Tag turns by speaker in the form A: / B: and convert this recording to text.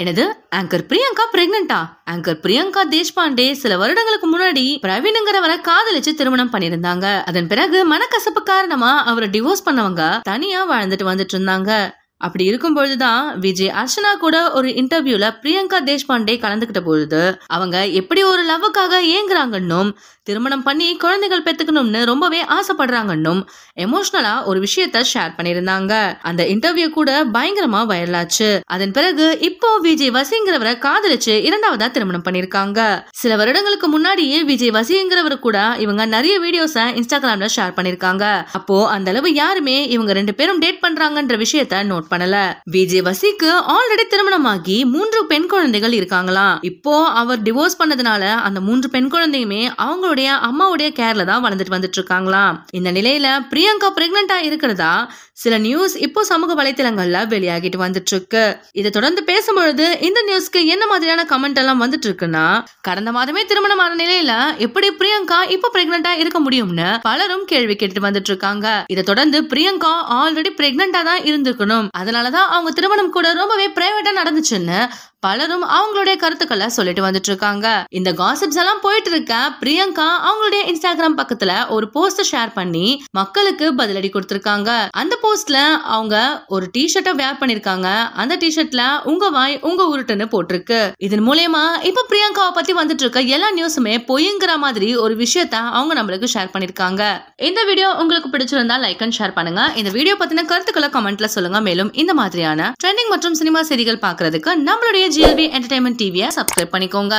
A: எனது anchor Priyanka பிரெக்னண்டா? Anchor Priyanka Deshpande சில வருடங்களுக்கு முன்னாடி பிரவீன்ங்கிறவரை காதலிச்சு திருமணம் பண்ணிருந்தாங்க. அதன் பிறகு மனக்கசப்பு காரணமா அவரை டிவோர்ஸ் பண்ணவங்க தனியா வாழ்ந்துட்டு வந்துட்டு இருந்தாங்க. அப்படி இருக்கும் பொழுதுதான் விஜய் அர்ச்சனா கூட ஒரு இன்டர்வியூல பிரியங்கா தேஷ்பாண்டே கலந்துகிட்ட பொழுது அவங்க எப்படி ஒரு லவ்வுக்காக ஏங்குறாங்கன்னும் திருமணம் பண்ணி குழந்தைகள் பெத்துக்கணும்னு ரொம்பவே ஆசைப்படுறாங்கன்னும் எமோஷனலா ஒரு விஷயத்த ஷேர் பண்ணிருந்தாங்க. அந்த இன்டர்வியூ கூட பயங்கரமா வைரல் ஆச்சு. அதன் பிறகு இப்போ விஜய் வசிங்கிறவரை காதலிச்சு இரண்டாவதா திருமணம் பண்ணிருக்காங்க. சில வருடங்களுக்கு முன்னாடியே விஜய் வசிங்கிறவரு கூட இவங்க நிறைய வீடியோஸ இன்ஸ்டாகிராம்ல ஷேர் பண்ணிருக்காங்க. அப்போ அந்த அளவு யாருமே இவங்க ரெண்டு பேரும் டேட் பண்றாங்கன்ற விஷயத்த நோட் பண்ணல. விஜய் வசிக்கு ஆல்ரெடி திருமணமாகி 3 பெண் குழந்தைகள் இருக்காங்களாம். இப்போ அவர் டிவோர்ஸ் பண்ணதுனால அந்த 3 பெண் குழந்தையுமே அவங்களுடைய அம்மாவுடைய கேர்ல தான் வளர்ந்துட்டு வந்துட்டு இருக்காங்களாம். இந்த நிலையில பிரியங்கா பிரெக்னண்டா இருக்கிறதா சில நியூஸ் இப்போ சமூக வலைத்தளங்கள்ல வெளியாகிட்டு வந்துட்டு இருக்கு. இதை தொடர்ந்து பேசும்பொழுது இந்த நியூஸ்க்கு என்ன மாதிரியான கமெண்ட் எல்லாம் வந்துட்டு இருக்குன்னா, கடந்த மாதமே திருமணமான நிலையில எப்படி பிரியங்கா இப்ப பிரெக்னண்டா இருக்க முடியும்னு பலரும் கேள்வி கேட்டு வந்துட்டு இருக்காங்க. இதை தொடர்ந்து பிரியங்கா ஆல்ரெடி பிரெக்னண்டா தான் இருந்திருக்கணும், அதனாலதான் அவங்க திருமணம் கூட ரொம்பவே பிரைவேட்டா நடந்துச்சுன்னு பலரும் அவங்களுடைய கருத்துக்களை சொல்லிட்டு வந்துட்டு இருக்காங்க. இந்த காசிப்ஸ் எல்லாம் போயிட்டு இருக்க பிரியங்கா அவங்களுடைய இன்ஸ்டாகிராம் பக்கத்துல ஒரு போஸ்ட் ஷேர் பண்ணி மக்களுக்கு பதிலடி கொடுத்திருக்காங்க. அந்த போஸ்ட்ல அவங்க ஒரு டிஷர்ட்டை வேர் பண்ணிருக்காங்க. அந்த டிஷர்ட்ல உங்க வாய் உங்க உருட்டுன்னு போட்டிருக்கு. இதன் மூலமா இப்ப பிரியங்காவை பத்தி வந்துட்டு இருக்க எல்லா நியூஸுமே பொய்ங்கிற மாதிரி ஒரு விஷயத்த அவங்க நம்மளுக்கு ஷேர் பண்ணிருக்காங்க. இந்த வீடியோ உங்களுக்கு பிடிச்சிருந்தா லைக் அண்ட் ஷேர் பண்ணுங்க. இந்த வீடியோ பத்தின கருத்துக்களை கமெண்ட்ல சொல்லுங்க. மேலும் இந்த மாதிரியான ட்ரெண்டிங் மற்றும் சினிமா செய்திகள் பாக்குறதுக்கு நம்மளுடைய GLV Entertainment TV சப்ஸ்கிரைப் பண்ணிக்கோங்க.